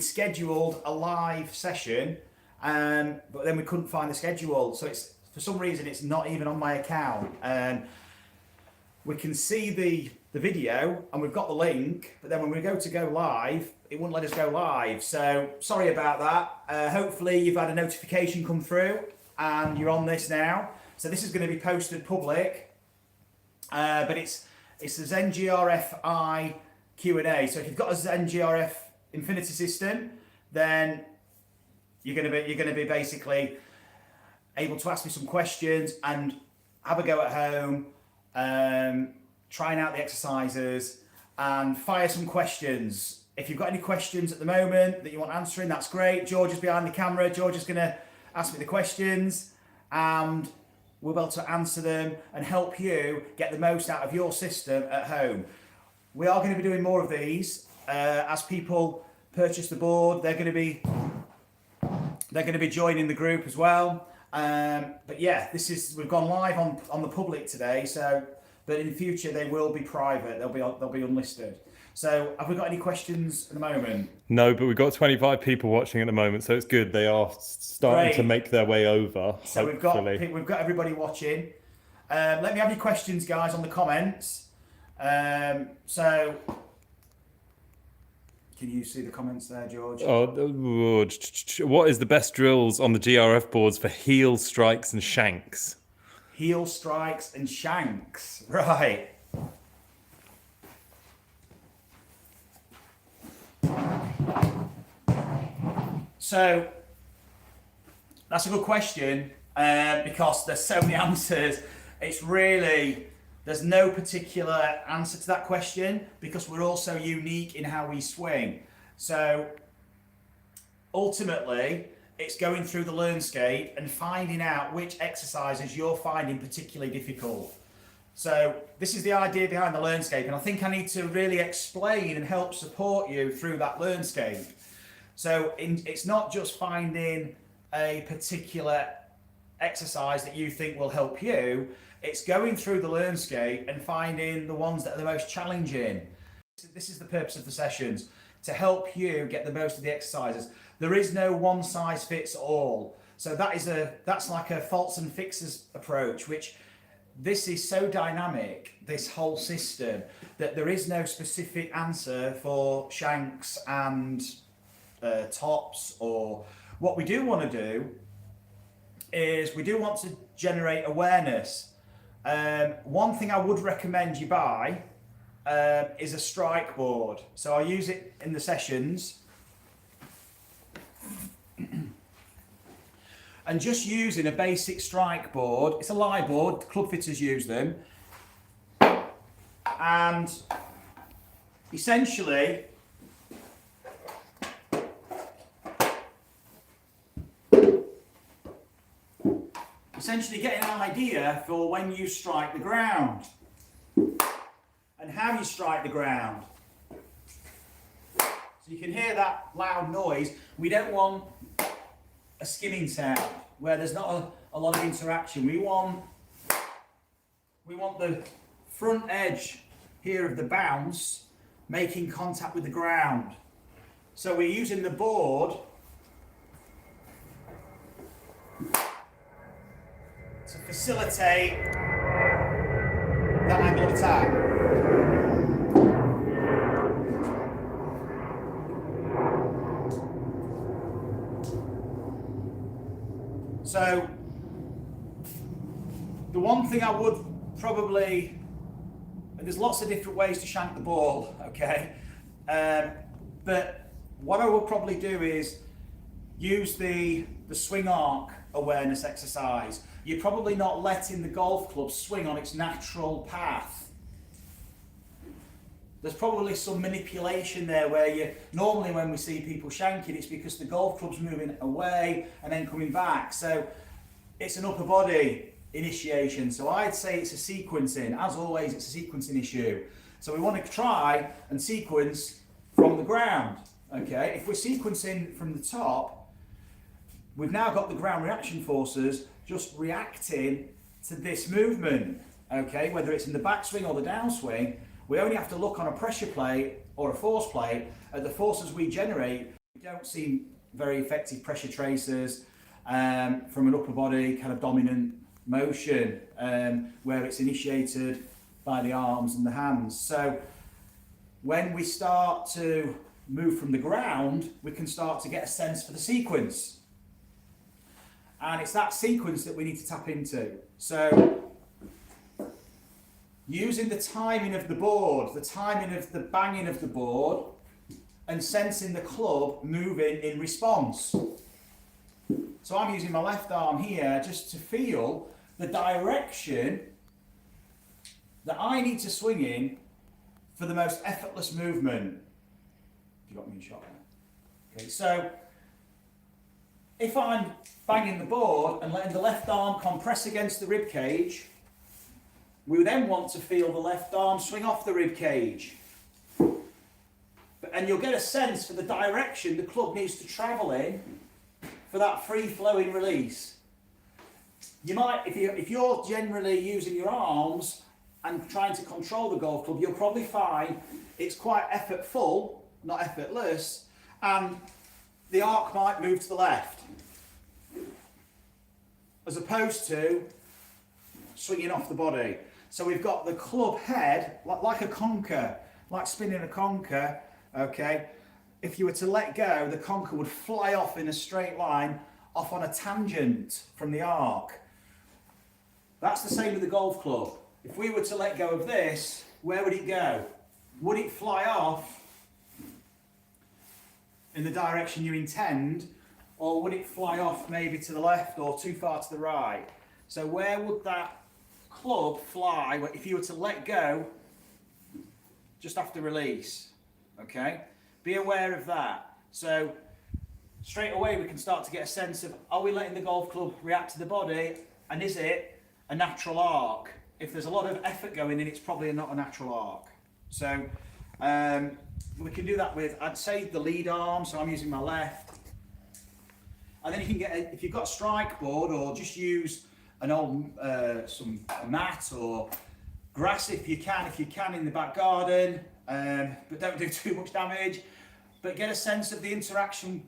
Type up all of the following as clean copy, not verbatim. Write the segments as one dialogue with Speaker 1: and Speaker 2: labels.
Speaker 1: scheduled a live session, but then we couldn't find the schedule, so it's for some reason it's not even on my account. We can see the video and we've got the link, but then when we go live, it wouldn't let us go live. So sorry about that. Hopefully you've had a notification come through and you're on this now. So this is going to be posted public, but it's the ZEN GRFi Q&A. So if you've got a ZEN GRF Infinity system, then you're going to be basically able to ask me some questions and have a go at home, trying out the exercises and fire some questions. If you've got any questions at the moment that you want answering, that's great. George is behind the camera. George is going to ask me the questions and we'll be able to answer them and help you get the most out of your system at home. We are going to be doing more of these as people purchase the board. They're going to be joining the group as well. But yeah, we've gone live on the public today. So, but in the future they will be private. They'll be unlisted. So, have we got any questions at the moment?
Speaker 2: No, but we've got 25 people watching at the moment, so it's good. They are starting to make their way over.
Speaker 1: So hopefully. we've got everybody watching. Let me have your questions, guys, on the comments. So, can you see the comments there, George?
Speaker 2: What is the best drills on the GRF boards for heel strikes and shanks?
Speaker 1: Heel strikes and shanks, right. So, that's a good question because there's so many answers. It's really, there's no particular answer to that question because we're all so unique in how we swing. So ultimately, it's going through the LearnScape and finding out which exercises you're finding particularly difficult. So this is the idea behind the LearnScape, and I think I need to really explain and help support you through that LearnScape. So it's not just finding a particular exercise that you think will help you. It's going through the LearnScape and finding the ones that are the most challenging. This is the purpose of the sessions, to help you get the most of the exercises. There is no one size fits all. So that's like a faults and fixes approach, which this is so dynamic, this whole system, that there is no specific answer for shanks and tops. Or what we do want to do is we do want to generate awareness. One thing I would recommend you buy is a strike board. So I use it in the sessions. And just using a basic strike board, it's a lie board, club fitters use them. And essentially, getting an idea for when you strike the ground and how you strike the ground. So you can hear that loud noise. We don't want a skimming sound where there's not a lot of interaction. We want the front edge here of the bounce making contact with the ground. So we're using the board to facilitate that angle of attack. So the one thing I would probably, and there's lots of different ways to shank the ball, okay, but what I would probably do is use the swing arc awareness exercise. You're probably not letting the golf club swing on its natural path. There's probably some manipulation there where normally when we see people shanking, it's because the golf club's moving away and then coming back. So it's an upper body initiation. So I'd say it's a sequencing. As always, it's a sequencing issue. So we want to try and sequence from the ground. Okay, if we're sequencing from the top, we've now got the ground reaction forces just reacting to this movement. Okay, whether it's in the backswing or the downswing, we only have to look on a pressure plate or a force plate at the forces we generate We don't see very effective pressure tracers from an upper body kind of dominant motion where it's initiated by the arms and the hands. So when we start to move from the ground, we can start to get a sense for the sequence. And it's that sequence that we need to tap into. So using the timing of the board, the timing of the banging of the board, and sensing the club moving in response. So I'm using my left arm here just to feel the direction that I need to swing in for the most effortless movement. You got me in shot there. Okay, so if I'm banging the board and letting the left arm compress against the rib cage, we then want to feel the left arm swing off the rib cage. And you'll get a sense for the direction the club needs to travel in for that free-flowing release. You might, if you're generally using your arms and trying to control the golf club, you'll probably find it's quite effortful, not effortless, and the arc might move to the left, as opposed to swinging off the body. So we've got the club head, like a conker, like spinning a conker, okay? If you were to let go, the conker would fly off in a straight line, off on a tangent from the arc. That's the same with the golf club. If we were to let go of this, where would it go? Would it fly off in the direction you intend, or would it fly off maybe to the left or too far to the right? So where would that club fly if you were to let go just after release? Okay, be aware of that. So straight away we can start to get a sense of, are we letting the golf club react to the body, and is it a natural arc? If there's a lot of effort going in, it's probably not a natural arc. So we can do that with, I'd say, the lead arm. So I'm using my left, and then you can get, if you've got a strike board, or just use an old some mat or grass if you can in the back garden, but don't do too much damage. But get a sense of the interaction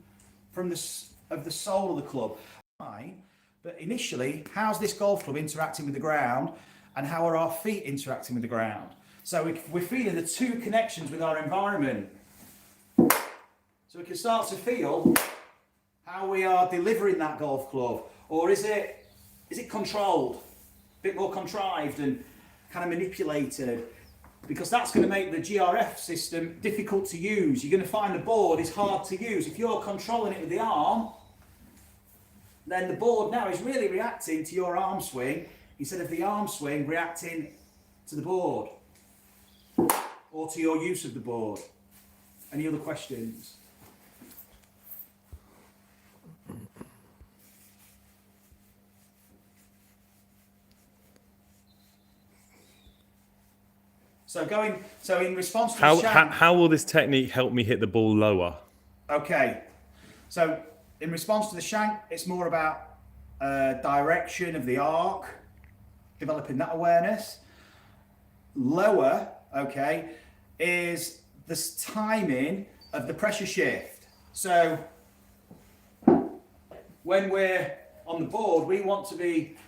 Speaker 1: from the sole of the club. But initially, how's this golf club interacting with the ground, and how are our feet interacting with the ground? So we're feeling the two connections with our environment. So we can start to feel how we are delivering that golf club, or is it controlled, a bit more contrived and kind of manipulated? Because that's going to make the GRF system difficult to use. You're going to find the board is hard to use. If you're controlling it with the arm, then the board now is really reacting to your arm swing instead of the arm swing reacting to the board or to your use of the board. Any other questions? So in response to the shank,
Speaker 2: how will this technique help me hit the ball lower?
Speaker 1: Okay, so in response to the shank, it's more about direction of the arc, developing that awareness. Lower, okay, is this timing of the pressure shift. So when we're on the board, we want to be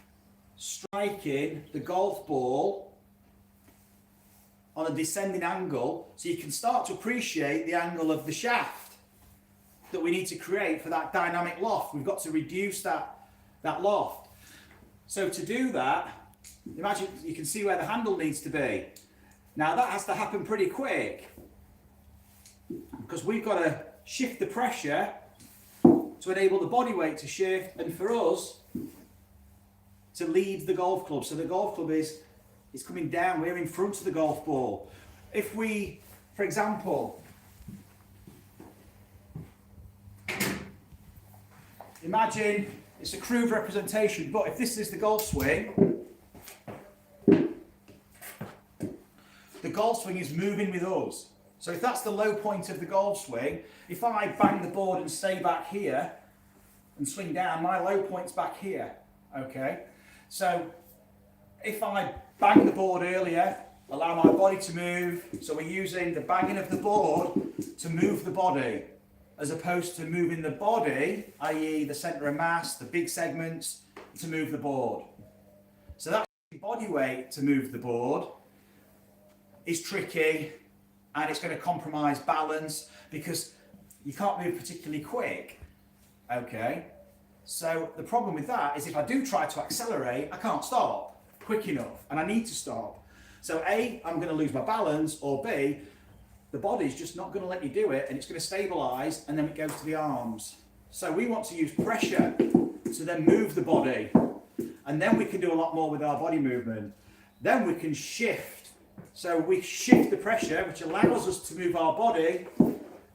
Speaker 1: striking the golf ball on a descending angle, so you can start to appreciate the angle of the shaft that we need to create for that dynamic loft. We've got to reduce that loft. So to do that, imagine you can see where the handle needs to be. Now that has to happen pretty quick, because we've got to shift the pressure to enable the body weight to shift, and for us to lead the golf club. So the golf club is coming down, we're in front of the golf ball. If we, for example, imagine it's a crude representation, but if this is the golf swing, the golf swing is moving with us. So if that's the low point of the golf swing, if I bang the board and stay back here and swing down, my low point's back here, okay? So if I bang the board earlier, allow my body to move, so we're using the banging of the board to move the body. as opposed to moving the body, i.e. the centre of mass, the big segments, to move the board. So that body weight to move the board is tricky, and it's going to compromise balance because you can't move particularly quick. Okay, so the problem with that is if I do try to accelerate, I can't stop quick enough, and I need to stop. So A, I'm going to lose my balance, or B, the body's just not going to let you do it, and it's going to stabilise, and then it goes to the arms. So we want to use pressure to then move the body, and then we can do a lot more with our body movement. Then we can shift. So we shift the pressure, which allows us to move our body.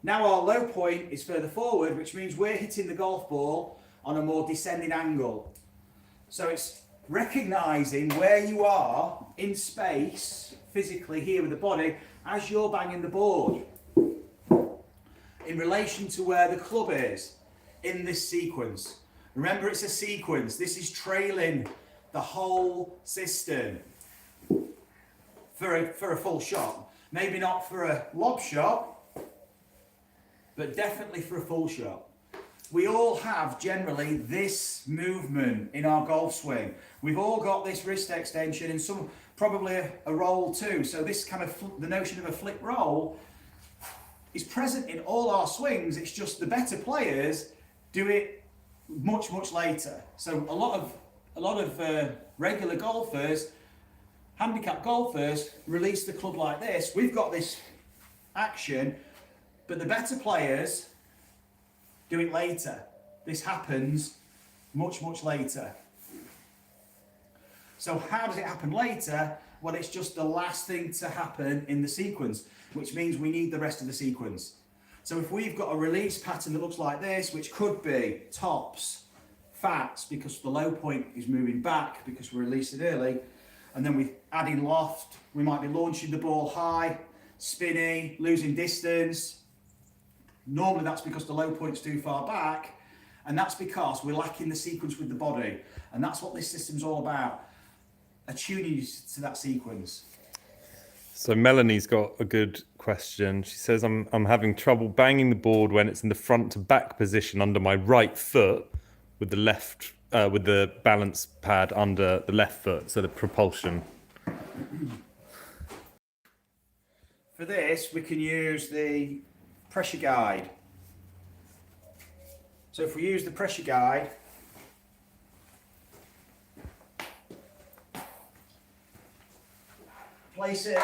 Speaker 1: Now our low point is further forward, which means we're hitting the golf ball on a more descending angle. So it's recognising where you are in space, physically here with the body, as you're banging the board, in relation to where the club is in this sequence. Remember, it's a sequence. This is trailing the whole system for a full shot. Maybe not for a lob shot, but definitely for a full shot. We all have generally this movement in our golf swing. We've all got this wrist extension and some probably a roll too. So this kind of the notion of a flip roll is present in all our swings. It's just the better players do it much later. So a lot of regular golfers, handicap golfers, release the club like this. We've got this action, but the better players do it later. This happens much later. So how does it happen later? Well, it's just the last thing to happen in the sequence, which means we need the rest of the sequence. So if we've got a release pattern that looks like this, which could be tops, fats, because the low point is moving back because we released it early, and then we add in loft, we might be launching the ball high, spinny, losing distance. Normally that's because the low point's too far back, and that's because we're lacking the sequence with the body. And that's what this system's all about, attuning you to that sequence.
Speaker 2: So Melanie's got a good question. She says, I'm having trouble banging the board when it's in the front to back position under my right foot with the left, with the balance pad under the left foot, so the propulsion.
Speaker 1: For this, we can use the pressure guide. So if we use the pressure guide, place it,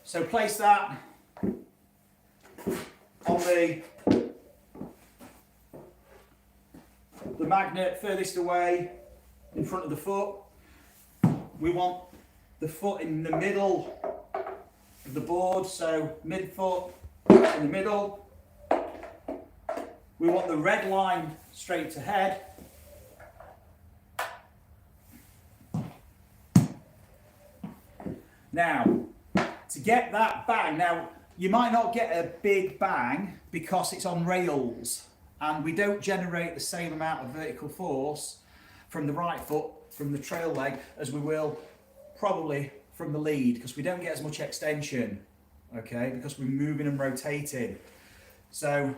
Speaker 1: so place that on the magnet furthest away in front of the foot. We want the foot in the middle of the board, so midfoot in the middle. We want the red line straight ahead. Now, to get that bang, now you might not get a big bang because it's on rails and we don't generate the same amount of vertical force from the right foot, from the trail leg, as we will probably from the lead, because we don't get as much extension, okay, because we're moving and rotating. So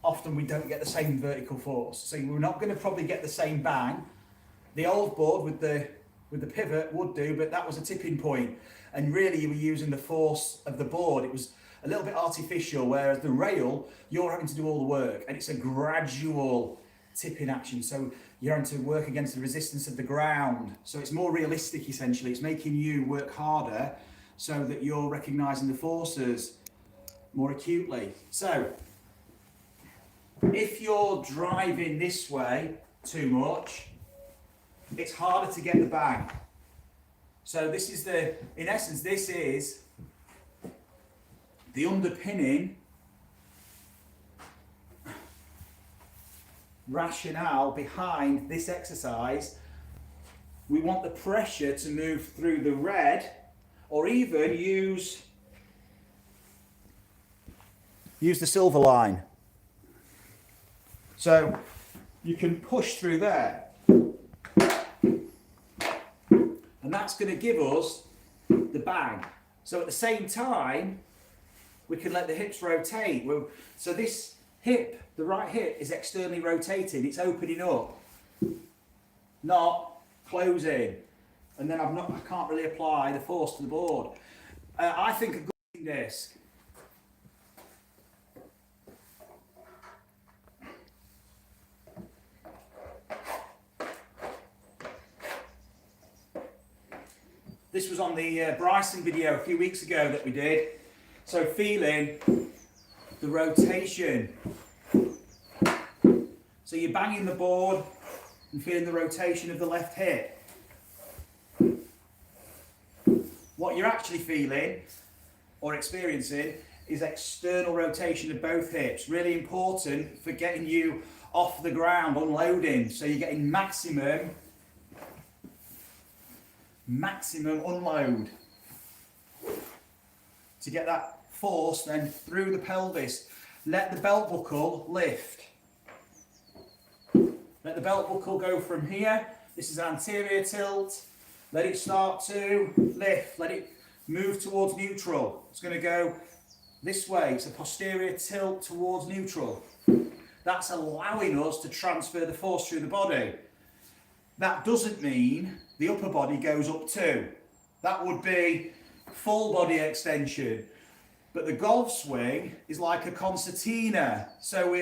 Speaker 1: often we don't get the same vertical force. So we're not going to probably get the same bang. The old board with the pivot would do, but that was a tipping point. And really you were using the force of the board. It was a little bit artificial, whereas the rail, you're having to do all the work, and it's a gradual tipping action. So you're having to work against the resistance of the ground. So it's more realistic, essentially. It's making you work harder so that you're recognizing the forces more acutely. So if you're driving this way too much, it's harder to get the bang. So this is in essence, this is the underpinning rationale behind this exercise. We want the pressure to move through the red, or even use the silver line. So you can push through there. And that's going to give us the bang. So at the same time, we can let the hips rotate. So this hip, the right hip, is externally rotating. It's opening up, not closing. And then I can't really apply the force to the board. I think a good disc. This was on the Bryson video a few weeks ago that we did. So feeling the rotation. So you're banging the board and feeling the rotation of the left hip. What you're actually feeling or experiencing is external rotation of both hips. Really important for getting you off the ground, unloading. So you're getting maximum unload to get that force then through the pelvis. Let the belt buckle lift. Let the belt buckle go from here. This is anterior tilt. Let it start to lift. Let it move towards neutral. It's going to go this way. It's a posterior tilt towards neutral. That's allowing us to transfer the force through the body. That doesn't mean the upper body goes up too. That would be full body extension. But the golf swing is like a concertina. So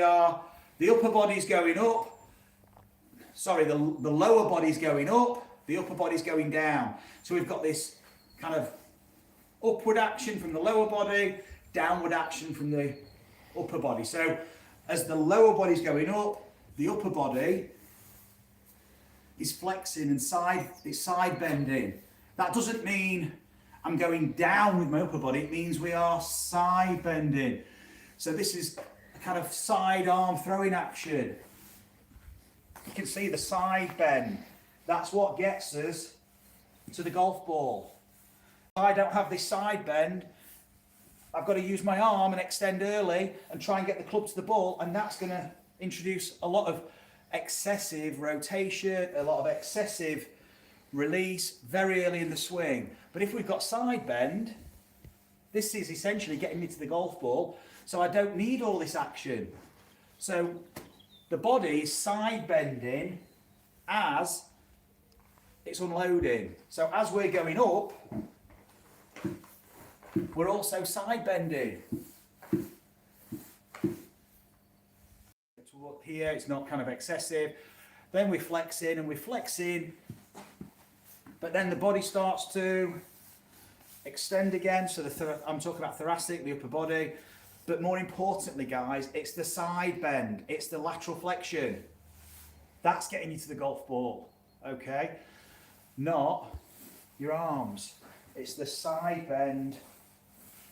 Speaker 1: the upper body's going up. Sorry, the lower body's going up, the upper body's going down. So we've got this kind of upward action from the lower body, downward action from the upper body. So as the lower body's going up, the upper body is flexing and it's side bending. That doesn't mean I'm going down with my upper body, it means we are side bending. So this is a kind of side arm throwing action. You can see the side bend. That's what gets us to the golf ball. If I don't have this side bend, I've got to use my arm and extend early and try and get the club to the ball, and that's going to introduce a lot of excessive rotation, a lot of excessive release very early in the swing. But if we've got side bend, this is essentially getting me to the golf ball, so I don't need all this action. So the body is side bending as it's unloading. So as we're going up, we're also side bending. Here, it's not kind of excessive. Then we flex in and we flex in, but then the body starts to extend again. So I'm talking about thoracic, the upper body. But more importantly, guys, it's the side bend. It's the lateral flexion. That's getting you to the golf ball, okay? Not your arms. It's the side bend,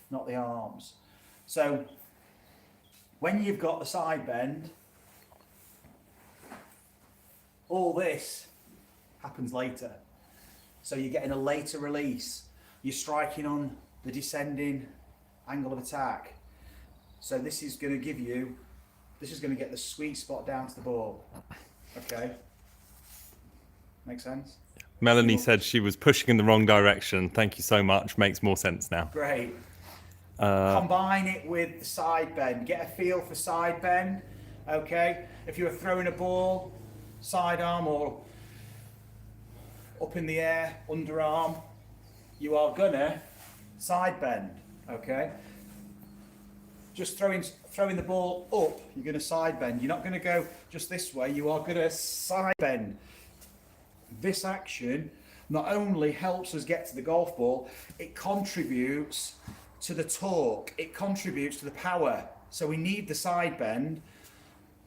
Speaker 1: not the arms. So when you've got the side bend, all this happens later. So you're getting a later release. You're striking on the descending angle of attack. So this is going to get the sweet spot down to the ball. Okay? Make sense?
Speaker 2: Melanie said she was pushing in the wrong direction. Thank you so much. Makes more sense now.
Speaker 1: Great. Combine it with the side bend. Get a feel for side bend. Okay? If you were throwing a ball, sidearm or up in the air, underarm, you are gonna side bend. Okay? Just throwing the ball up, you're going to side bend. You're not going to go just this way, you are going to side bend. This action not only helps us get to the golf ball, it contributes to the torque, it contributes to the power. So we need the side bend.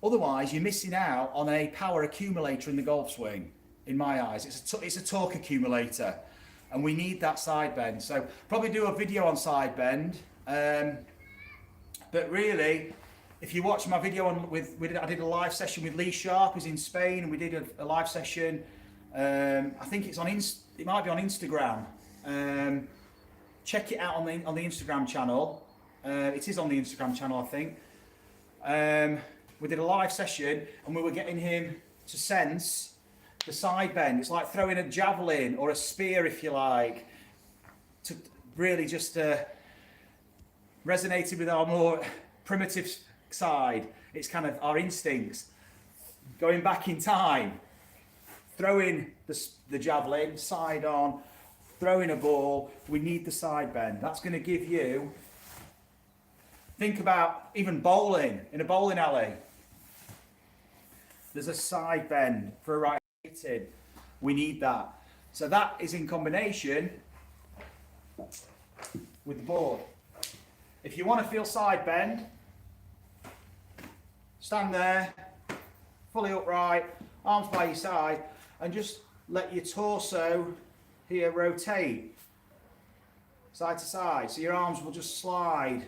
Speaker 1: Otherwise, you're missing out on a power accumulator in the golf swing, in my eyes. It's a torque accumulator, and we need that side bend. So probably do a video on side bend. But really, if you watch my video I did a live session with Lee Sharp, who's in Spain, and we did a live session. I think it might be on Instagram. Check it out on the Instagram channel. It is on the Instagram channel, I think. We did a live session, and we were getting him to sense the side bend. It's like throwing a javelin or a spear, if you like, to really just resonated with our more primitive side. It's kind of our instincts. Going back in time, throwing the javelin, side on, throwing a ball, we need the side bend. That's going to give you, think about even bowling, in a bowling alley. There's a side bend for a right hitting. We need that. So that is in combination with the board. If you want to feel side bend, stand there, fully upright, arms by your side, and just let your torso here rotate side to side. So your arms will just slide.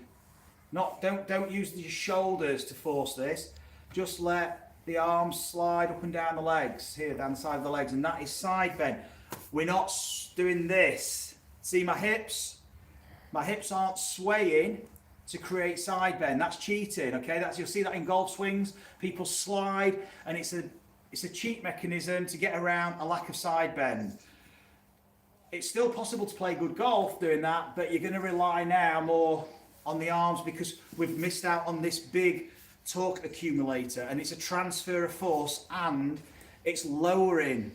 Speaker 1: Don't use your shoulders to force this. Just let the arms slide up and down the legs, here down the side of the legs, and that is side bend. We're not doing this. See my hips? My hips aren't swaying to create side bend. That's cheating, okay? You'll see that in golf swings. People slide, and it's a cheat mechanism to get around a lack of side bend. It's still possible to play good golf doing that, but you're going to rely now more on the arms because we've missed out on this big torque accumulator, and it's a transfer of force, and it's lowering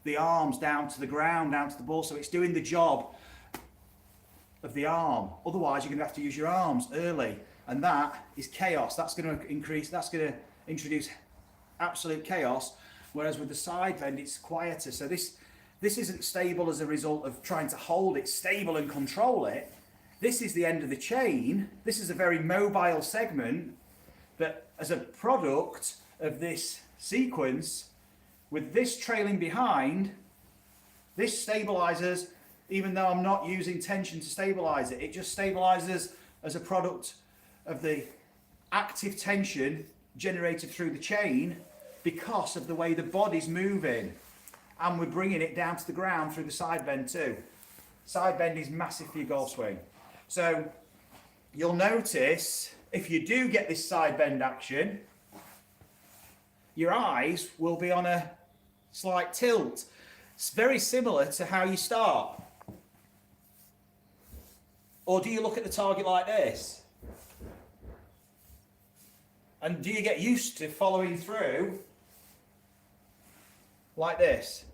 Speaker 1: the arms down to the ground, down to the ball, so it's doing the job of the arm. Otherwise you're going to have to use your arms early, and that is chaos. That's going to introduce absolute chaos, whereas with the side bend it's quieter. So this isn't stable as a result of trying to hold it stable and control it. This is the end of the chain. This is a very mobile segment, but as a product of this sequence, with this trailing behind, this stabilizes, even though I'm not using tension to stabilize it. It just stabilizes as a product of the active tension generated through the chain because of the way the body's moving. And we're bringing it down to the ground through the side bend too. Side bend is massive for your golf swing. So you'll notice if you do get this side bend action, your eyes will be on a slight tilt. It's very similar to how you start. Or do you look at the target like this? And do you get used to following through like this?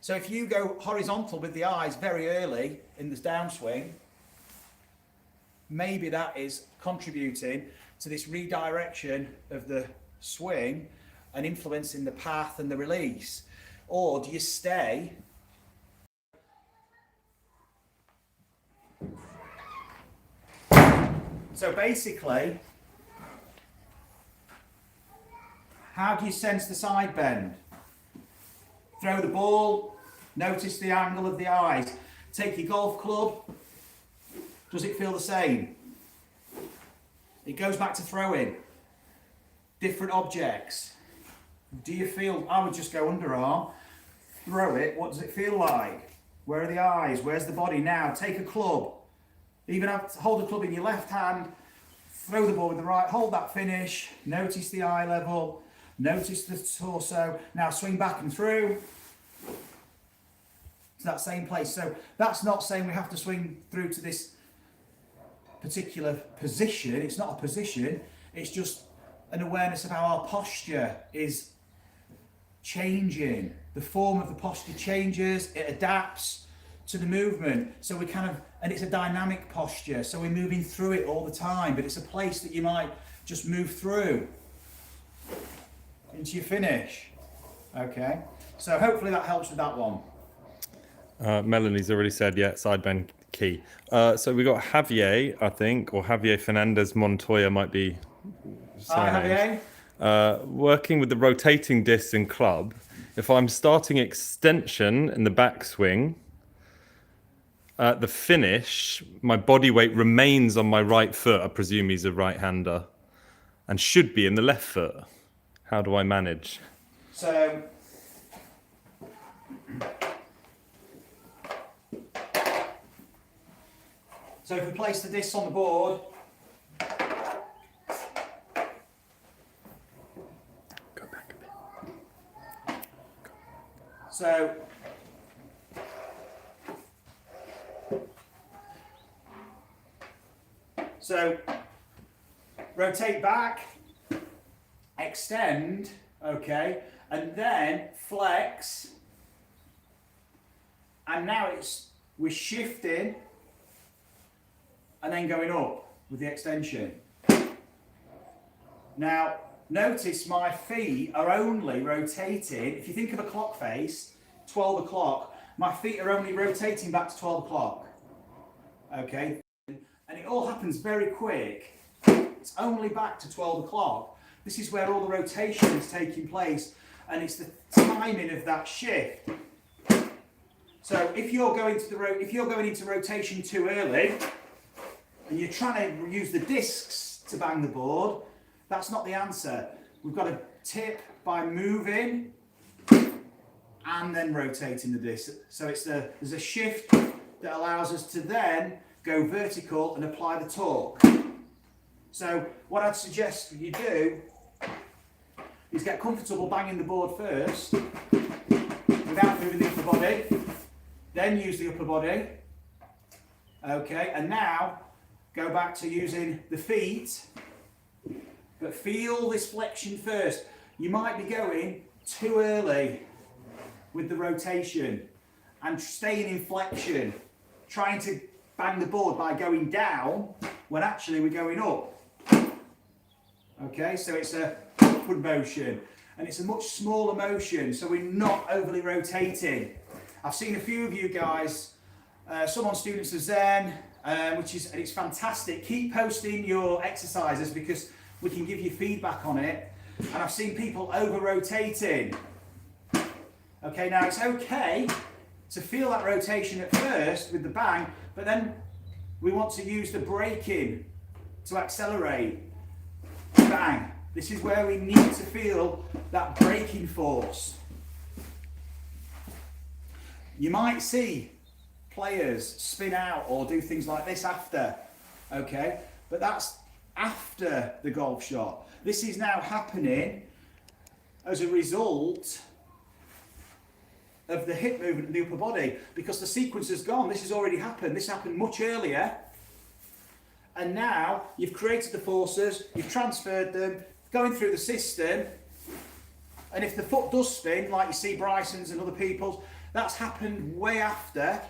Speaker 1: So if you go horizontal with the eyes very early in this downswing, maybe that is contributing to this redirection of the swing and influencing the path and the release. Or do you stay so basically, how do you sense the side bend? Throw the ball, notice the angle of the eyes. Take your golf club, does it feel the same? It goes back to throwing. Different objects. Do you feel, I would just go underarm, throw it, what does it feel like? Where are the eyes? Where's the body? Now take a club. Even hold the club in your left hand, throw the ball with the right, hold that finish, notice the eye level, notice the torso. Now swing back and through to that same place. So that's not saying we have to swing through to this particular position. It's not a position, it's just an awareness of how our posture is changing. The form of the posture changes, it adapts to the movement. So we and it's a dynamic posture, so we're moving through it all the time, but it's a place that you might just move through into your finish. Okay, so hopefully that helps with that one.
Speaker 2: Melanie's already said, yeah, side bend key. So we got Javier, I think, or Javier Fernandez Montoya might be.
Speaker 1: Hi, Javier.
Speaker 2: Working with the rotating disc and club, if I'm starting extension in the backswing, at the finish, my body weight remains on my right foot. I presume he's a right-hander, and should be in the left foot. How do I manage?
Speaker 1: So if we place the discs on the board,
Speaker 2: go back a bit.
Speaker 1: So rotate back, extend, okay, and then flex, and now we're shifting and then going up with the extension. Now notice my feet are only rotating, if you think of a clock face, 12 o'clock, my feet are only rotating back to 12 o'clock, okay, and it all happens very quick. It's only back to 12 o'clock. This is where all the rotation is taking place, and it's the timing of that shift. So if you're going into rotation too early, and you're trying to use the discs to bang the board, that's not the answer. We've got to tip by moving and then rotating the disc. So there's a shift that allows us to then go vertical and apply the torque. So what I'd suggest you do is get comfortable banging the board first without moving the upper body, then use the upper body, okay, and now go back to using the feet, but feel this flexion first. You might be going too early with the rotation and staying in flexion, trying to bang the board by going down when actually we're going up. Okay, so it's a upward motion, and it's a much smaller motion, so we're not overly rotating. I've seen a few of you guys, some on Students of Zen, and it's fantastic. Keep posting your exercises because we can give you feedback on it. And I've seen people over rotating. Okay, now it's okay to feel that rotation at first with the bang, but then we want to use the braking to accelerate. Bang. This is where we need to feel that braking force. You might see players spin out or do things like this after, okay? But that's after the golf shot. This is now happening as a result of the hip movement of the upper body, because the sequence has gone. This has already happened. This happened much earlier. And now you've created the forces, you've transferred them, going through the system. And if the foot does spin, like you see Bryson's and other people's, that's happened way after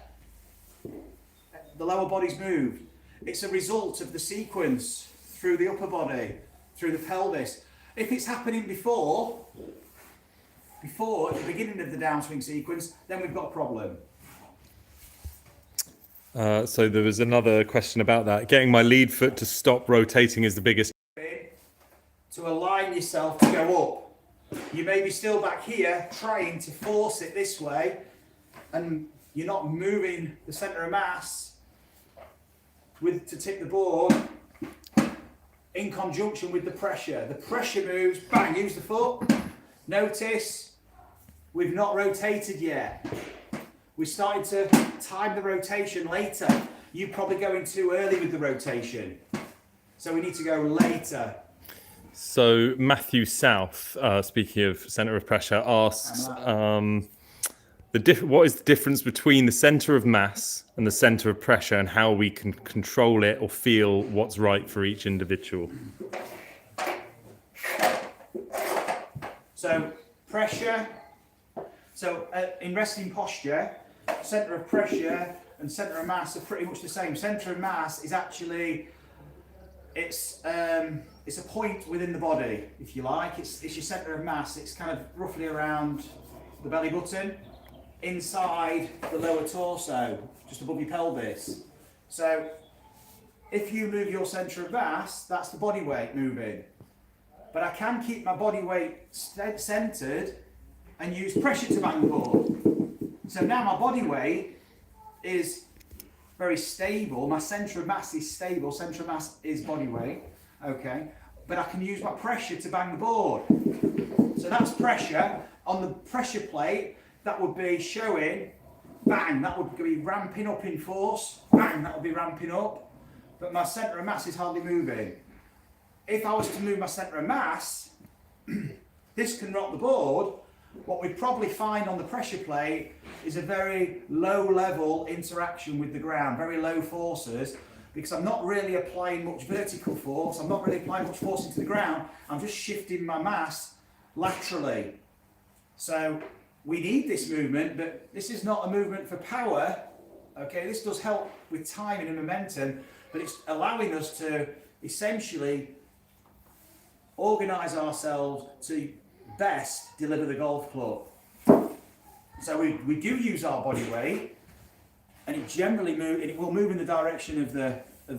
Speaker 1: the lower body's moved. It's a result of the sequence through the upper body, through the pelvis. If it's happening before at the beginning of the downswing sequence, then we've got a problem.
Speaker 2: So there was another question about that. Getting my lead foot to stop rotating is the biggest.
Speaker 1: To align yourself to go up. You may be still back here trying to force it this way, and you're not moving the centre of mass to tip the board in conjunction with the pressure. The pressure moves, bang, use the foot. Notice we've not rotated yet. We started to time the rotation later. You're probably going too early with the rotation. So we need to go later.
Speaker 2: So Matthew South, speaking of centre of pressure, asks what is the difference between the centre of mass and the centre of pressure, and how we can control it or feel what's right for each individual?
Speaker 1: So pressure, in resting posture, centre of pressure and centre of mass are pretty much the same. Centre of mass is actually, it's a point within the body, if you like. It's your centre of mass. It's kind of roughly around the belly button, inside the lower torso, just above your pelvis. So if you move your centre of mass, that's the body weight moving. But I can keep my body weight centred and use pressure to bang the board. So now my body weight is very stable. My centre of mass is stable. Centre of mass is body weight. Okay. But I can use my pressure to bang the board. So that's pressure. On the pressure plate, that would be showing, bang, that would be ramping up in force. Bang, that would be ramping up. But my centre of mass is hardly moving. If I was to move my centre of mass, this can rock the board. What we'd probably find on the pressure plate is a very low level interaction with the ground, very low forces, because I'm not really applying much vertical force, I'm not really applying much force into the ground, I'm just shifting my mass laterally. So we need this movement, but this is not a movement for power. Okay, this does help with timing and momentum, but it's allowing us to essentially organise ourselves to best deliver the golf club. So we do use our body weight, and it generally will move in the direction of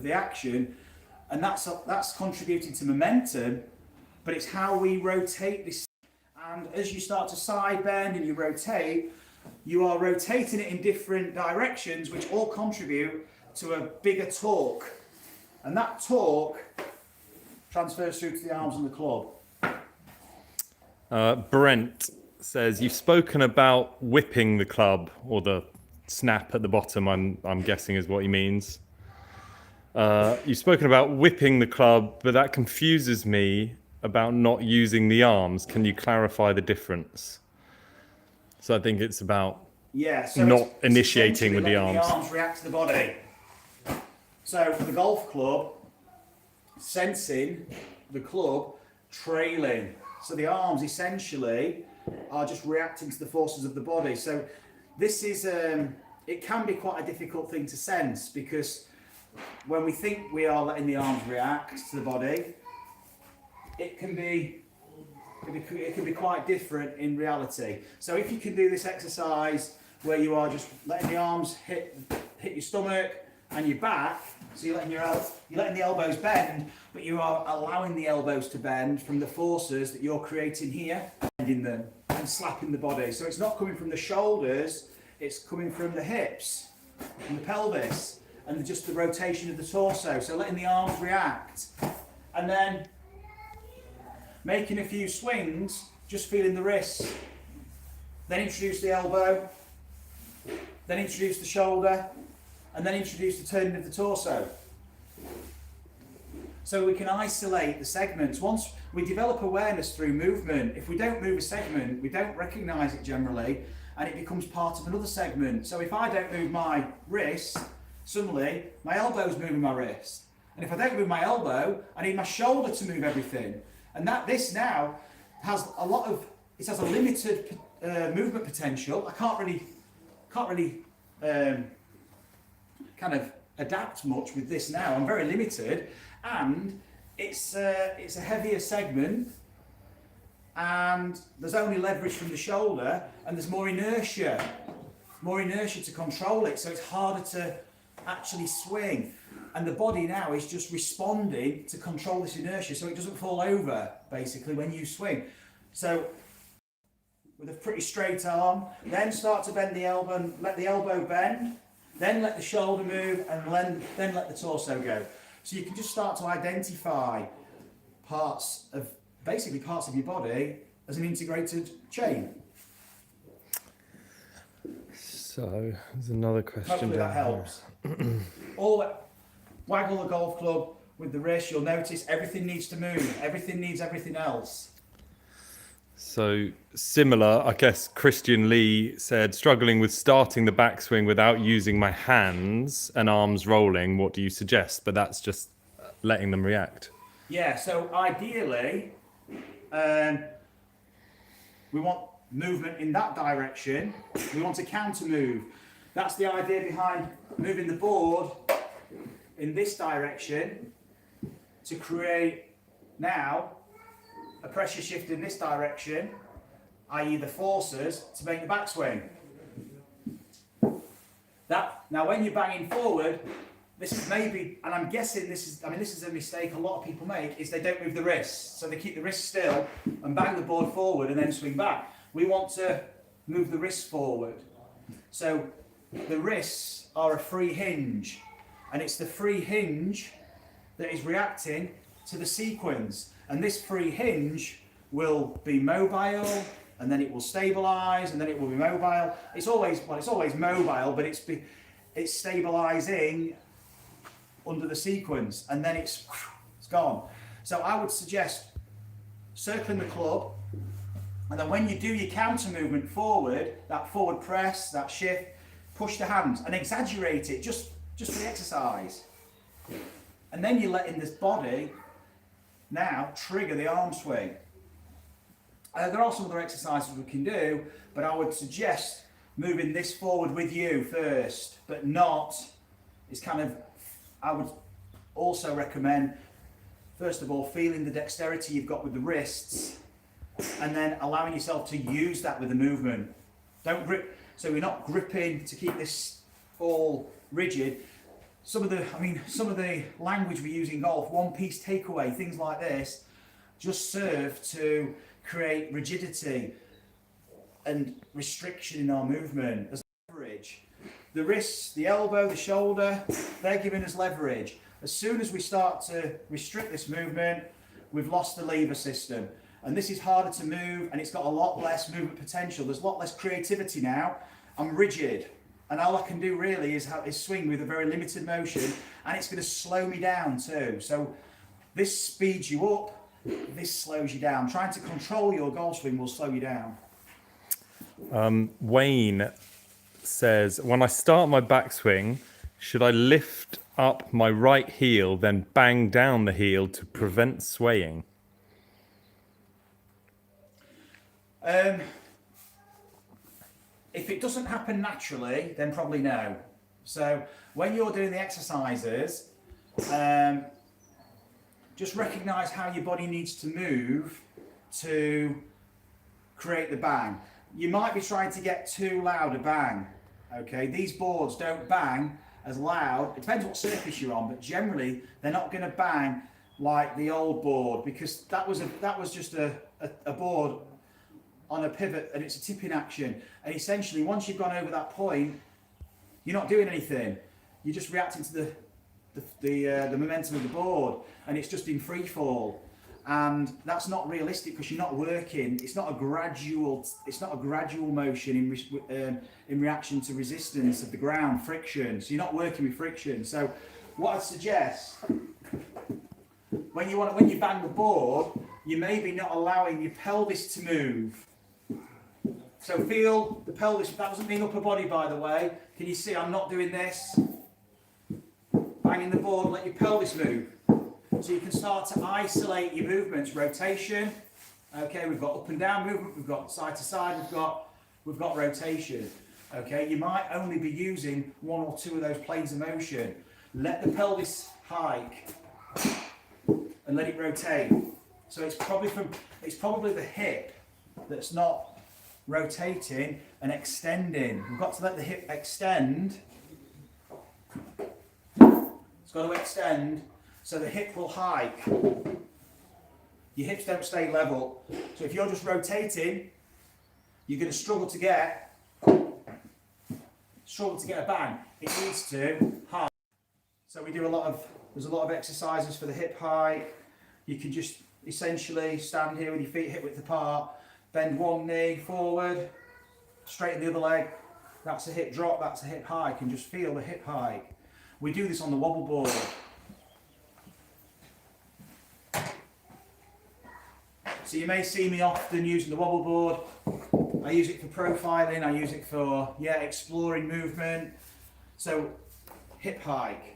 Speaker 1: the action, and that's contributing to momentum, but it's how we rotate this. And as you start to side bend and you rotate, you are rotating it in different directions, which all contribute to a bigger torque, and that torque transfers through to the arms and the club.
Speaker 2: Brent says, you've spoken about whipping the club, or the snap at the bottom, I'm guessing is what he means. You've spoken about whipping the club, but that confuses me about not using the arms. Can you clarify the difference? So I think it's about not initiating with the arms.
Speaker 1: The arms react to the body. So for the golf club, sensing the club trailing. So the arms essentially are just reacting to the forces of the body. So this is, it can be quite a difficult thing to sense, because when we think we are letting the arms react to the body, it can be quite different in reality. So if you can do this exercise where you are just letting the arms hit your stomach and your back, so you're letting the elbows bend, but you are allowing the elbows to bend from the forces that you're creating here, bending them and slapping the body. So it's not coming from the shoulders, it's coming from the hips and the pelvis and just the rotation of the torso. So letting the arms react, and then making a few swings, just feeling the wrists, then introduce the elbow, then introduce the shoulder, and then introduce the turning of the torso. So we can isolate the segments. Once we develop awareness through movement, if we don't move a segment, we don't recognise it generally, and it becomes part of another segment. So if I don't move my wrist, suddenly my elbow's moving my wrist. And if I don't move my elbow, I need my shoulder to move everything. And this now has it has a limited movement potential. I can't really kind of adapt much with this now. I'm very limited, and it's a heavier segment, and there's only leverage from the shoulder, and there's more inertia to control it, so it's harder to actually swing. And the body now is just responding to control this inertia, so it doesn't fall over, basically, when you swing. So with a pretty straight arm, then start to bend the elbow, and let the elbow bend, then let the shoulder move, and then let the torso go. So you can just start to identify parts of your body as an integrated chain.
Speaker 2: So there's another question.
Speaker 1: Hopefully that helps. Waggle the golf club with the wrist. You'll notice everything needs to move. Everything needs everything else.
Speaker 2: So similar, I guess Christian Lee said, struggling with starting the backswing without using my hands and arms rolling. What do you suggest? But that's just letting them react.
Speaker 1: Yeah, so ideally, we want movement in that direction. We want to counter move. That's the idea behind moving the board in this direction to create now a pressure shift in this direction, i.e. the forces to make the backswing. Now when you're banging forward, this is maybe, and I'm guessing this is a mistake a lot of people make, is they don't move the wrists. So they keep the wrists still and bang the board forward and then swing back. We want to move the wrists forward. So the wrists are a free hinge, and it's the free hinge that is reacting to the sequence. And this free hinge will be mobile, and then it will stabilize, and then it will be mobile. It's always mobile, but it's stabilizing under the sequence, and then it's gone. So I would suggest circling the club, and then when you do your counter movement forward, that forward press, that shift, push the hands and exaggerate it just for the exercise. And then you're letting this body now trigger the arm swing. There are some other exercises we can do, but I would suggest moving this forward with you first, but not, it's kind of, I would also recommend, first of all, feeling the dexterity you've got with the wrists, and then allowing yourself to use that with the movement. Don't grip, so we're not gripping to keep this all rigid. Some of the language we use in golf, one piece takeaway, things like this, just serve to create rigidity and restriction in our movement. As leverage, the wrists, the elbow, the shoulder, they're giving us leverage. As soon as we start to restrict this movement, we've lost the lever system. And this is harder to move, and it's got a lot less movement potential. There's a lot less creativity now. I'm rigid, and all I can do really is swing with a very limited motion, and it's going to slow me down too. So this speeds you up, this slows you down. Trying to control your golf swing will slow you down.
Speaker 2: Wayne says, when I start my backswing, should I lift up my right heel, then bang down the heel to prevent swaying?
Speaker 1: If it doesn't happen naturally, then probably no. So when you're doing the exercises, just recognise how your body needs to move to create the bang. You might be trying to get too loud a bang. Okay, these boards don't bang as loud. It depends what surface you're on, but generally they're not going to bang like the old board, because that was just a board on a pivot, and it's a tipping action. And essentially, once you've gone over that point, you're not doing anything. You're just reacting to the momentum of the board, and it's just in free fall. And that's not realistic, because you're not working. It's not a gradual motion in reaction to resistance of the ground, friction. So you're not working with friction. So what I'd suggest, when you bang the board, you may be not allowing your pelvis to move. So feel the pelvis. That doesn't mean upper body, by the way. Can you see I'm not doing this? Banging the board, let your pelvis move. So you can start to isolate your movements. Rotation. Okay, we've got up and down movement, we've got side to side, we've got rotation. Okay, you might only be using one or two of those planes of motion. Let the pelvis hike and let it rotate. So it's probably the hip that's not rotating and extending. We've got to let the hip extend. It's got to extend so the hip will hike. Your hips don't stay level. So if you're just rotating, you're going to struggle to get a bang. It needs to hike. So we do there's a lot of exercises for the hip hike. You can just essentially stand here with your feet hip width apart, bend one knee forward, straighten the other leg. That's a hip drop, that's a hip hike, and just feel the hip hike. We do this on the wobble board. So you may see me often using the wobble board. I use it for profiling, I use it for exploring movement. So hip hike.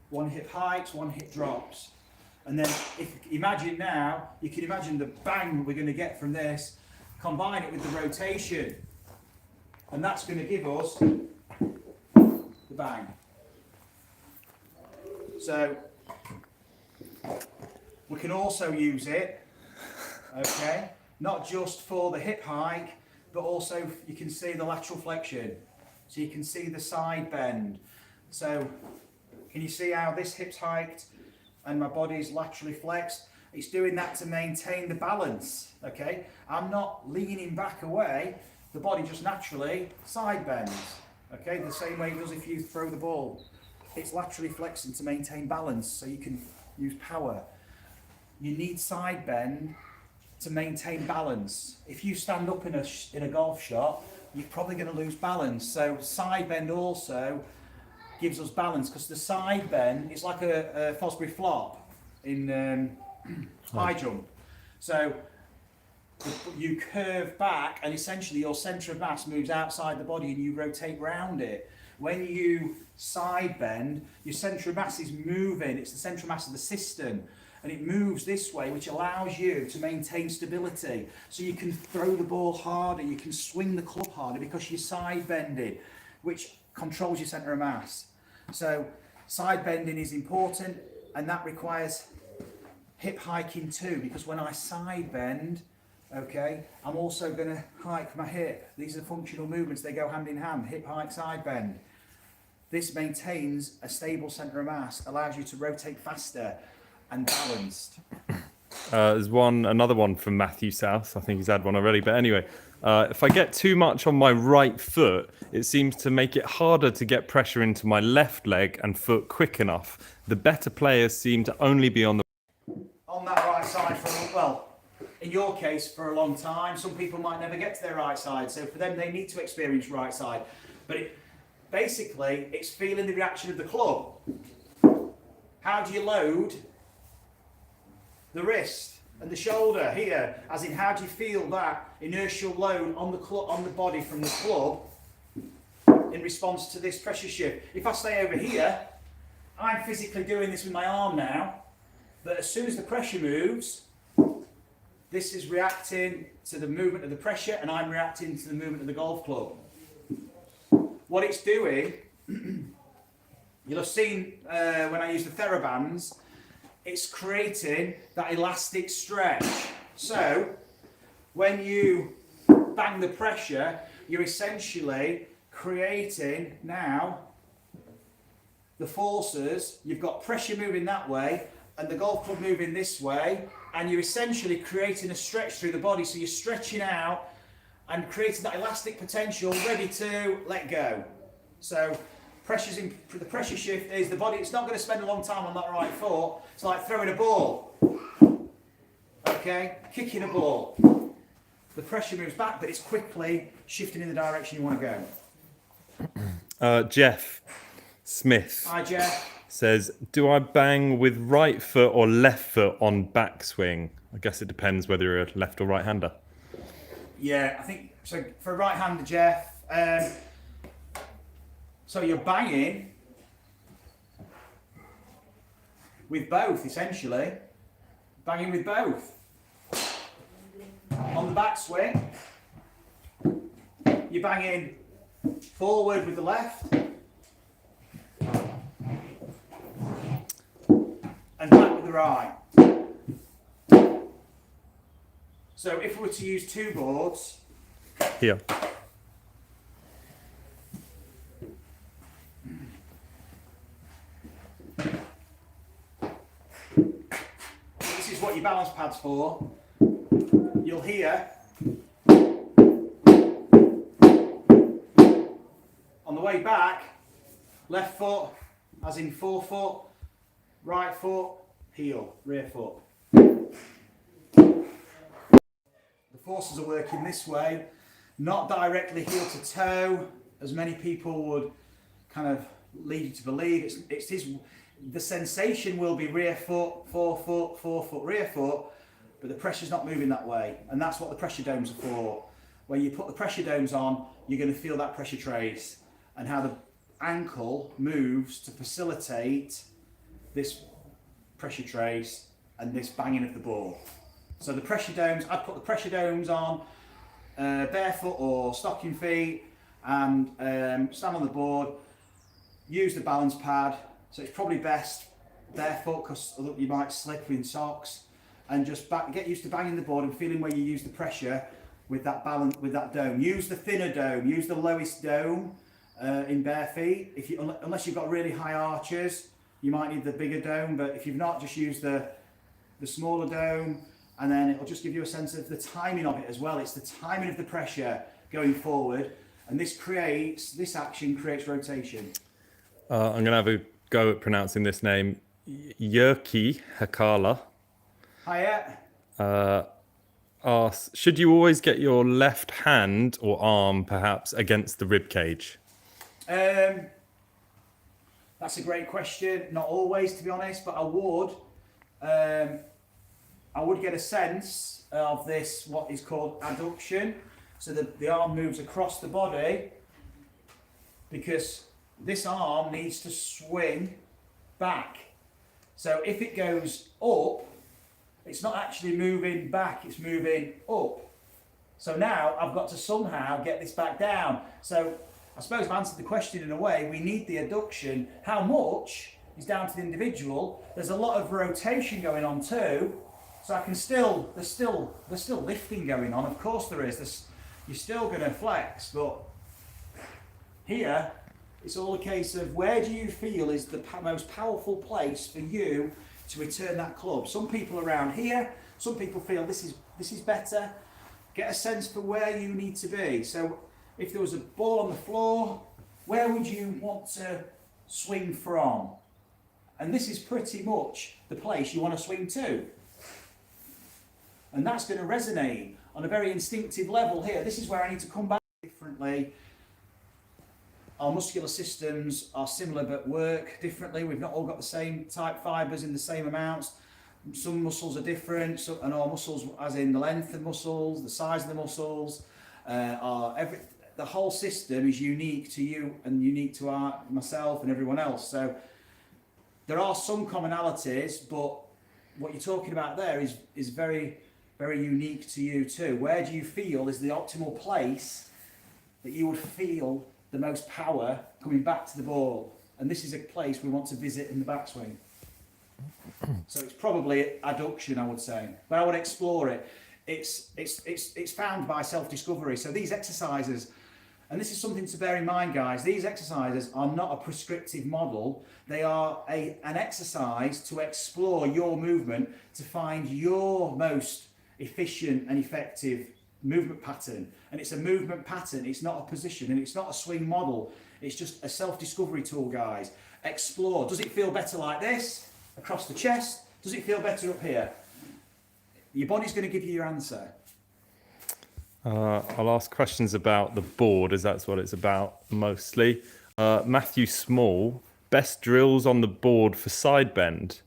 Speaker 1: One hip hikes, one hip drops. And then you can imagine the bang we're going to get from this, combine it with the rotation, and that's going to give us the bang. So we can also use it, okay, not just for the hip hike, but also you can see the lateral flexion. So you can see the side bend. So can you see how this hip's hiked and my body's laterally flexed? It's doing that to maintain the balance, okay? I'm not leaning back away, the body just naturally side bends, okay? The same way it does if you throw the ball. It's laterally flexing to maintain balance so you can use power. You need side bend to maintain balance. If you stand up in a golf shot, you're probably going to lose balance. So side bend also gives us balance, because the side bend is like a Fosbury flop in high jump. So you curve back, and essentially your centre of mass moves outside the body and you rotate round it. when you side bend, your centre of mass is moving. It's the centre of mass of the system. And it moves this way, which allows you to maintain stability. So you can throw the ball harder, you can swing the club harder because you're side bending, which controls your centre of mass. So side bending is important, and that requires hip hiking too, because when I side bend, okay, I'm also going to hike my hip. These are functional movements, they go hand in hand, hip hike, side bend. This maintains a stable centre of mass, allows you to rotate faster and balanced.
Speaker 2: There's another one from Matthew South. I think he's had one already. But anyway, if I get too much on my right foot, it seems to make it harder to get pressure into my left leg and foot quick enough. The better players seem to only be on
Speaker 1: that right side for, well, in your case, for a long time. Some people might never get to their right side. So for them, they need to experience right side. But basically, it's feeling the reaction of the club. How do you load the wrist and the shoulder here, as in how do you feel that inertial load on the on the body from the club in response to this pressure shift? If I stay over here, I'm physically doing this with my arm now, but as soon as the pressure moves, this is reacting to the movement of the pressure and I'm reacting to the movement of the golf club. What it's doing, you'll have seen when I use the TheraBands, it's creating that elastic stretch. So when you bang the pressure, you're essentially creating now the forces. You've got pressure moving that way and the golf club moving this way, and you're essentially creating a stretch through the body. So you're stretching out and creating that elastic potential ready to let go. So the pressure shift is the body, it's not going to spend a long time on that right foot. It's like throwing a ball, okay, kicking a ball. The pressure moves back, but it's quickly shifting in the direction you want to
Speaker 2: go. Jeff Smith.
Speaker 1: Hi, Jeff.
Speaker 2: Says, do I bang with right foot or left foot on backswing? I guess it depends whether you're a left or right hander.
Speaker 1: Yeah, I think so. For a right hander, Jeff, so you're banging with both, essentially. Banging with both. On the backswing, you're banging forward with the left and back with the right. So if we were to use two boards,
Speaker 2: here.
Speaker 1: This is what your balance pad's for. You'll hear on the way back, left foot, as in forefoot, right foot, heel, rear foot. The forces are working this way, not directly heel to toe, as many people would kind of lead you to believe. The sensation will be rear foot, forefoot, rear foot, but the pressure's not moving that way, and that's what the pressure domes are for. When you put the pressure domes on, you're going to feel that pressure trace and how the ankle moves to facilitate this pressure trace and this banging of the ball. So the pressure domes, I'd put the pressure domes on barefoot or stocking feet and stand on the board, use the balance pad. So it's probably best barefoot because you might slip in socks, and just get used to banging the board and feeling where you use the pressure with that balance, with that dome. Use the thinner dome, use the lowest dome in bare feet. Unless you've got really high arches, you might need the bigger dome, but if you've not, just use the smaller dome, and then it'll just give you a sense of the timing of it as well. It's the timing of the pressure going forward, and this action creates rotation.
Speaker 2: I'm going to have a go at pronouncing this name. Yerki Hakala asks, should you always get your left hand or arm perhaps against the rib cage?
Speaker 1: That's a great question. Not always, to be honest, but I would get a sense of this, what is called adduction. So the arm moves across the body, because this arm needs to swing back. So if it goes up, it's not actually moving back, it's moving up. So now I've got to somehow get this back down. So I suppose I've answered the question in a way. We need the adduction. How much is down to the individual. There's a lot of rotation going on too. So I can still, there's still lifting going on. Of course there is. You're still going to flex, but here it's all a case of where do you feel is the most powerful place for you to return that club. Some people around here, some people feel this is better. Get a sense for where you need to be. So if there was a ball on the floor, where would you want to swing from? And this is pretty much the place you want to swing to. And that's going to resonate on a very instinctive level here. This is where I need to come back differently. Our muscular systems are similar but work differently. We've not all got the same type fibres in the same amounts. Some muscles are different, and our muscles, as in the length of muscles, the size of the muscles, the whole system is unique to you and unique to myself and everyone else. So there are some commonalities, but what you're talking about there is very, very unique to you too. Where do you feel is the optimal place that you would feel the most power coming back to the ball? And this is a place we want to visit in the backswing. So it's probably adduction, I would say, but I would explore it. It's found by self-discovery. So these exercises, and this is something to bear in mind, guys, these exercises are not a prescriptive model. They are an exercise to explore your movement, to find your most efficient and effective movement pattern. And it's a movement pattern, it's not a position, and it's not a swing model. It's just a self-discovery tool, guys. Explore. Does it feel better like this, across the chest? Does it feel better up here? Your body's going to give you your answer.
Speaker 2: I'll ask questions about the board, as that's what it's about mostly. Matthew Small, best drills on the board for side bend.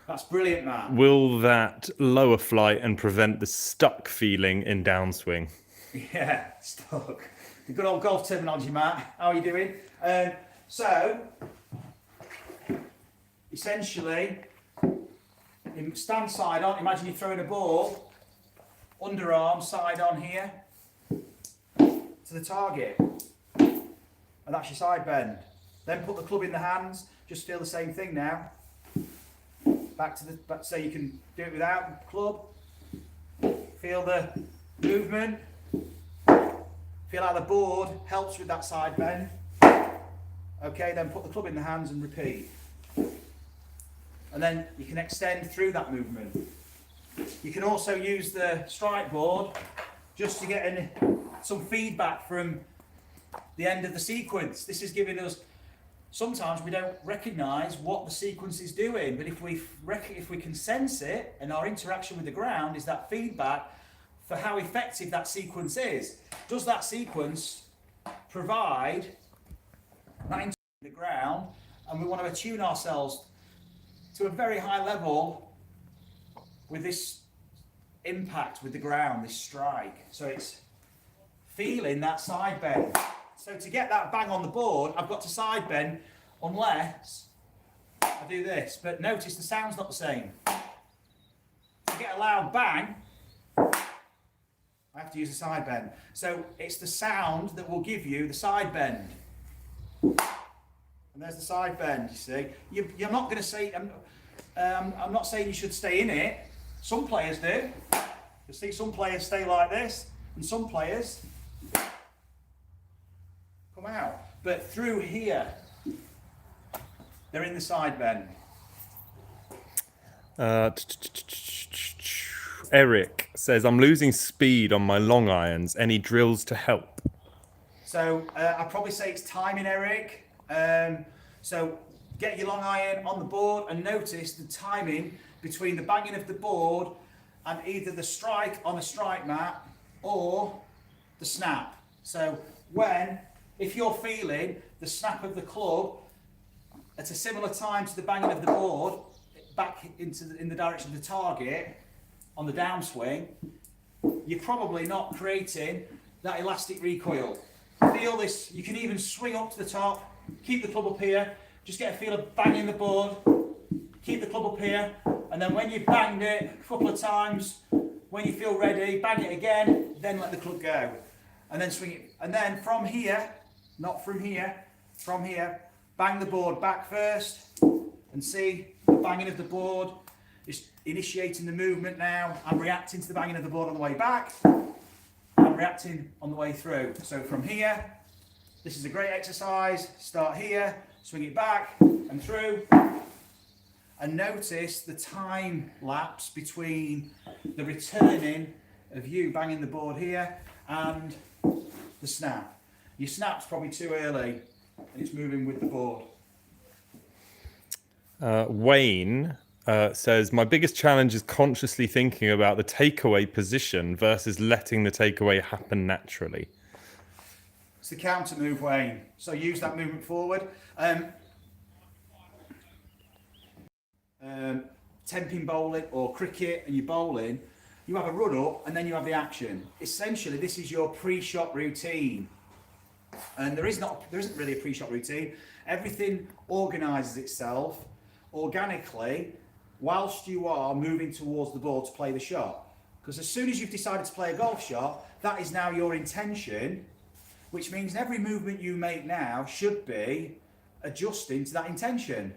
Speaker 1: That's brilliant, Matt.
Speaker 2: Will that lower flight and prevent the stuck feeling in downswing?
Speaker 1: Yeah, stuck. The good old golf terminology, Matt. How are you doing? So, essentially, stand side on. Imagine you're throwing a ball, underarm side on here to the target, and that's your side bend. Then put the club in the hands. Just feel the same thing now. Back so you can do it without club. Feel the movement. Feel how the board helps with that side bend. Okay, then put the club in the hands and repeat. And then you can extend through that movement. You can also use the strike board just to get some feedback from the end of the sequence. This is giving us, sometimes we don't recognise what the sequence is doing, but if we can sense it, and our interaction with the ground is that feedback for how effective that sequence is. Does that sequence provide that interaction with the ground? And we want to attune ourselves to a very high level with this impact with the ground, this strike. So it's feeling that side bend. So to get that bang on the board, I've got to side bend unless I do this. But notice the sound's not the same. To get a loud bang, I have to use a side bend. So it's the sound that will give you the side bend. And there's the side bend, you see. You're not going to say, I'm not saying you should stay in it. Some players do. You see some players stay like this, and some players come out. But through here, they're in the side bend.
Speaker 2: Eric says, I'm losing speed on my long irons. Any drills to help?
Speaker 1: So I'd probably say it's timing, Eric. So get your long iron on the board and notice the timing between the banging of the board and either the strike on a strike mat or the snap. So if you're feeling the snap of the club at a similar time to the banging of the board back in the direction of the target on the downswing, you're probably not creating that elastic recoil. Feel this. You can even swing up to the top keep the club up here, just get a feel of banging the board, keep the club up here, and then when you've banged it a couple of times, when you feel ready, bang it again, then let the club go. And then swing it, and then from here, not from here, from here, bang the board back first, and see the banging of the board is initiating the movement now. I'm reacting to the banging of the board on the way back, I'm reacting on the way through. So from here, this is a great exercise, start here, swing it back and through, and notice the time lapse between the returning of you banging the board here and the snap. Your snap's probably too early and it's moving with the board.
Speaker 2: Wayne says, my biggest challenge is consciously thinking about the takeaway position versus letting the takeaway happen naturally.
Speaker 1: It's the counter move, Wayne. So use that movement forward. Ten-pin bowling or cricket and you're bowling, you have a run up and then you have the action. Essentially, this is your pre-shot routine. And there isn't really a pre-shot routine. Everything organises itself organically whilst you are moving towards the ball to play the shot. Because as soon as you've decided to play a golf shot, that is now your intention, which means every movement you make now should be adjusting to that intention.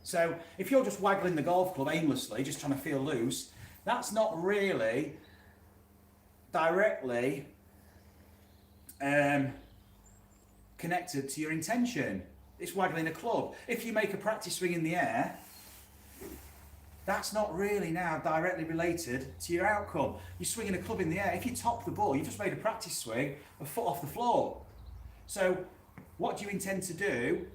Speaker 1: So if you're just waggling the golf club aimlessly, just trying to feel loose, that's not really directly connected to your intention. It's waggling a club. If you make a practice swing in the air, that's not really now directly related to your outcome. You're swinging a club in the air. If you top the ball, you've just made a practice swing a foot off the floor. So what do you intend to do,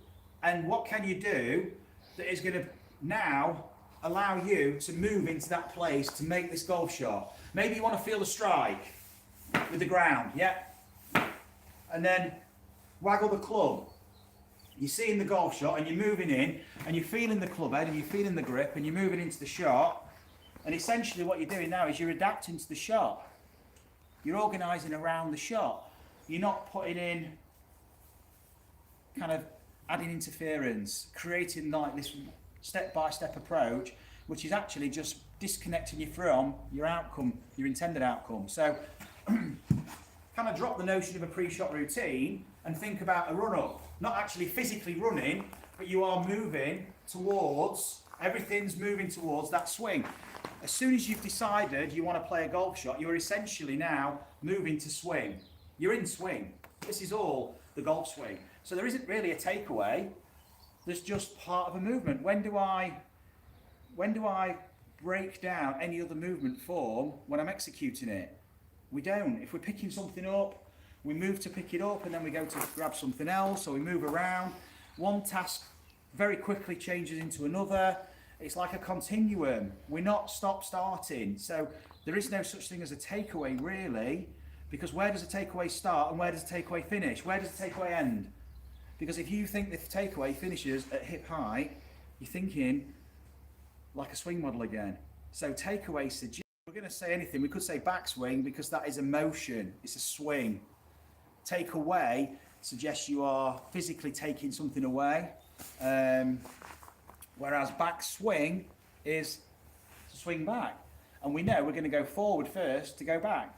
Speaker 1: and what can you do that is going to now allow you to move into that place to make this golf shot? Maybe you want to feel the strike with the ground, yeah? And then waggle the club. You're seeing the golf shot and you're moving in and you're feeling the club head and you're feeling the grip and you're moving into the shot. And essentially what you're doing now is you're adapting to the shot. You're organising around the shot. You're not putting in kind of adding interference, creating like this step-by-step approach, which is actually just disconnecting you from your outcome, your intended outcome. So kind of drop the notion of a pre-shot routine and think about a run-up. Not actually physically running, but you are moving towards, everything's moving towards that swing. As soon as you've decided you want to play a golf shot, you're essentially now moving to swing. You're in swing. This is all the golf swing. So there isn't really a takeaway. There's just part of a movement. When do I break down any other movement form when I'm executing it? We don't. If we're picking something up, we move to pick it up and then we go to grab something else, or we move around. One task very quickly changes into another. It's like a continuum. We're not stop-starting. So there is no such thing as a takeaway, really, because where does a takeaway start and where does a takeaway finish? Where does a takeaway end? Because if you think the takeaway finishes at hip height, you're thinking like a swing model again. So takeaway suggests, if we're going to say anything, we could say backswing because that is a motion, it's a swing. Take away suggests you are physically taking something away, whereas backswing is to swing back. And we know we're going to go forward first to go back.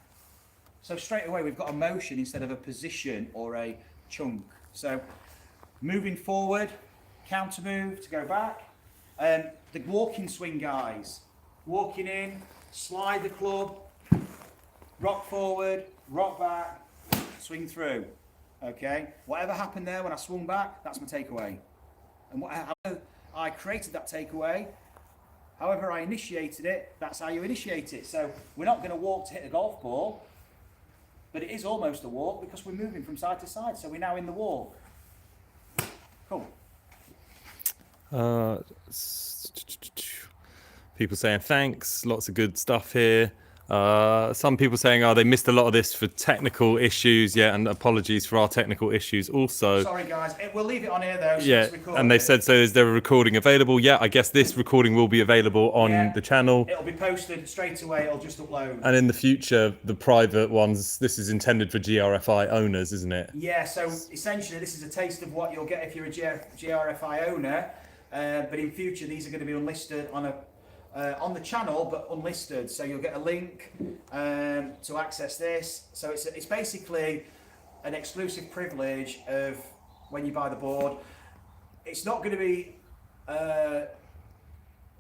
Speaker 1: So straight away we've got a motion instead of a position or a chunk. So moving forward, counter move to go back. The walking swing, guys. Walking in, slide the club, rock forward, rock back, swing through. Okay? Whatever happened there when I swung back, that's my takeaway. And however I created that takeaway, however I initiated it, that's how you initiate it. So we're not going to walk to hit a golf ball, but it is almost a walk because we're moving from side to side. So we're now in the walk. Cool.
Speaker 2: People saying thanks, lots of good stuff here. Some people saying, oh, they missed a lot of this for technical issues. Yeah, and apologies for our technical issues also.
Speaker 1: Sorry, guys. We'll leave it on here, though, so
Speaker 2: Yeah,
Speaker 1: it's recorded.
Speaker 2: and they said, so is there a recording available? Yeah, I guess this recording will be available on the channel.
Speaker 1: It'll be posted straight away. It'll just upload.
Speaker 2: And in the future, the private ones, this is intended for GRFi owners, isn't it?
Speaker 1: Yeah, so essentially this is a taste of what you'll get if you're a GRFi owner. But in future, these are going to be unlisted on the channel, but unlisted. So you'll get a link to access this. So it's basically an exclusive privilege of when you buy the board. It's not going to be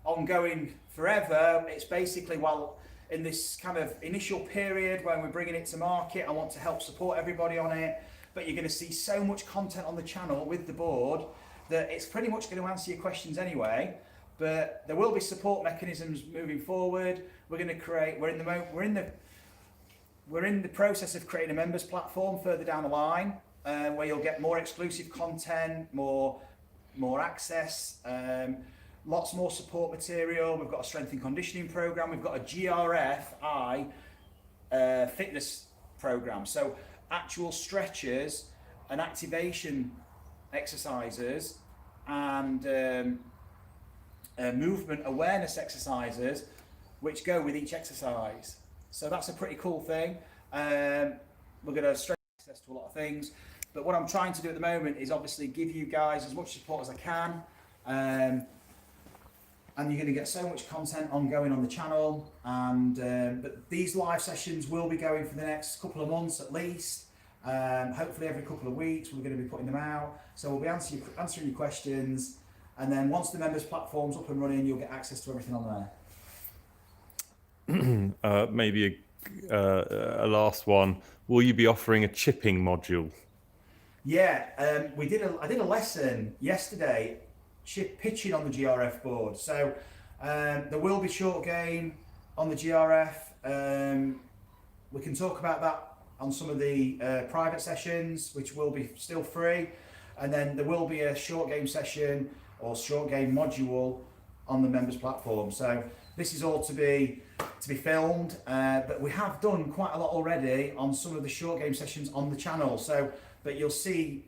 Speaker 1: ongoing forever. It's basically while in this kind of initial period when we're bringing it to market, I want to help support everybody on it. But you're going to see so much content on the channel with the board that it's pretty much going to answer your questions anyway. But there will be support mechanisms moving forward. We're going to create. We're in the process of creating a members platform further down the line, where you'll get more exclusive content, more access, lots more support material. We've got a strength and conditioning program. We've got a GRFi fitness program. So actual stretches and activation exercises and movement awareness exercises which go with each exercise. So that's a pretty cool thing. We're going to straight access to a lot of things, but what I'm trying to do at the moment is obviously give you guys as much support as I can, and you're going to get so much content ongoing on the channel. And but these live sessions will be going for the next couple of months at least. Hopefully every couple of weeks we're going to be putting them out. So we'll be answering your questions, and then once the members platform's up and running, you'll get access to everything on there.
Speaker 2: Maybe a last one. Will you be offering a chipping module?
Speaker 1: Yeah, I did a lesson yesterday, pitching on the GRF board. So there will be short game on the GRF. We can talk about that on some of the private sessions, which will be still free. And then there will be a short game session or short game module on the members platform. So this is all to be filmed, but we have done quite a lot already on some of the short game sessions on the channel. So, but you'll see,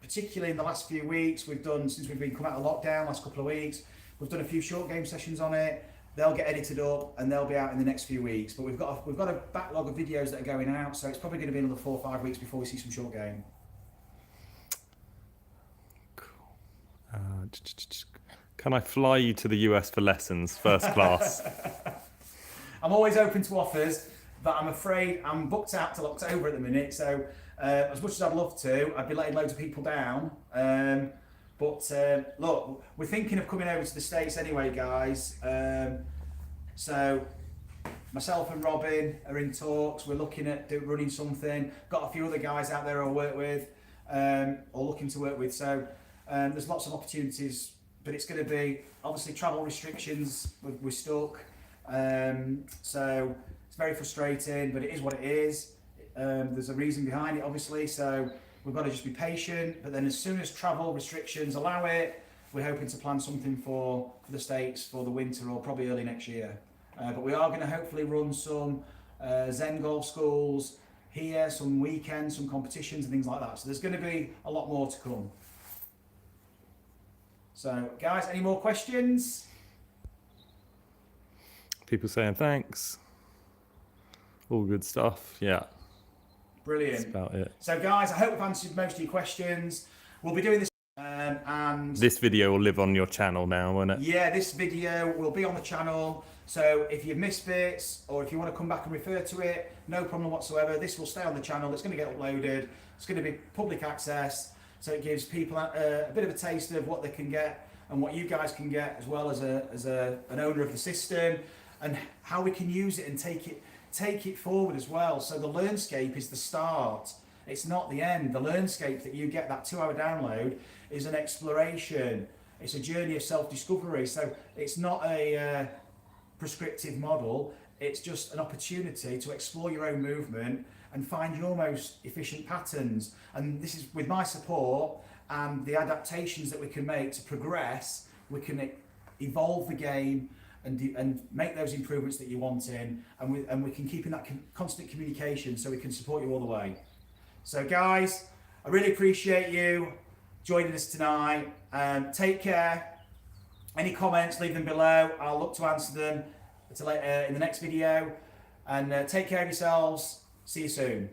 Speaker 1: particularly in the last few weeks, we've done, since we've been coming out of lockdown, last couple of weeks, we've done a few short game sessions on it. They'll get edited up and they'll be out in the next few weeks. But we've got a backlog of videos that are going out, so it's probably going to be another 4 or 5 weeks before we see some short game.
Speaker 2: Can I fly you to the US for lessons, first class?
Speaker 1: I'm always open to offers, but I'm afraid I'm booked out till October at the minute. So as much as I'd love to, I'd be letting loads of people down. But look, we're thinking of coming over to the States anyway, guys. So myself and Robin are in talks. We're looking at running something. Got a few other guys out there I work with, or looking to work with. So there's lots of opportunities, but it's going to be obviously travel restrictions. We're stuck. So it's very frustrating, but it is what it is. There's a reason behind it, obviously. So we've got to just be patient. But then as soon as travel restrictions allow it, we're hoping to plan something for the States for the winter or probably early next year. But we are going to hopefully run some ZEN golf schools here, some weekends, some competitions and things like that. So there's going to be a lot more to come. So guys, any more questions?
Speaker 2: People saying thanks. All good stuff. Yeah.
Speaker 1: Brilliant.
Speaker 2: That's about it.
Speaker 1: So guys, I hope I've answered most of your questions. We'll be doing this and
Speaker 2: this video will live on your channel now, won't it?
Speaker 1: yeah, this video will be on the channel. So if you've missed bits or if you want to come back and refer to it, no problem whatsoever. This will stay on the channel. It's going to get uploaded. It's going to be public access. So it gives people a bit of a taste of what they can get and what you guys can get, as well as an owner of the system, and how we can use it and take it forward as well. So the Learnscape is the start. It's not the end. The Learnscape that you get, that 2-hour download, is an exploration. It's a journey of self-discovery. So it's not a prescriptive model. It's just an opportunity to explore your own movement and find your most efficient patterns. And this is with my support and the adaptations that we can make to progress. We can evolve the game and make those improvements that you want in, and we can keep in that constant communication so we can support you all the way. So guys, I really appreciate you joining us tonight. Take care. Any comments, leave them below. I'll look to answer them in the next video. And take care of yourselves. See you soon.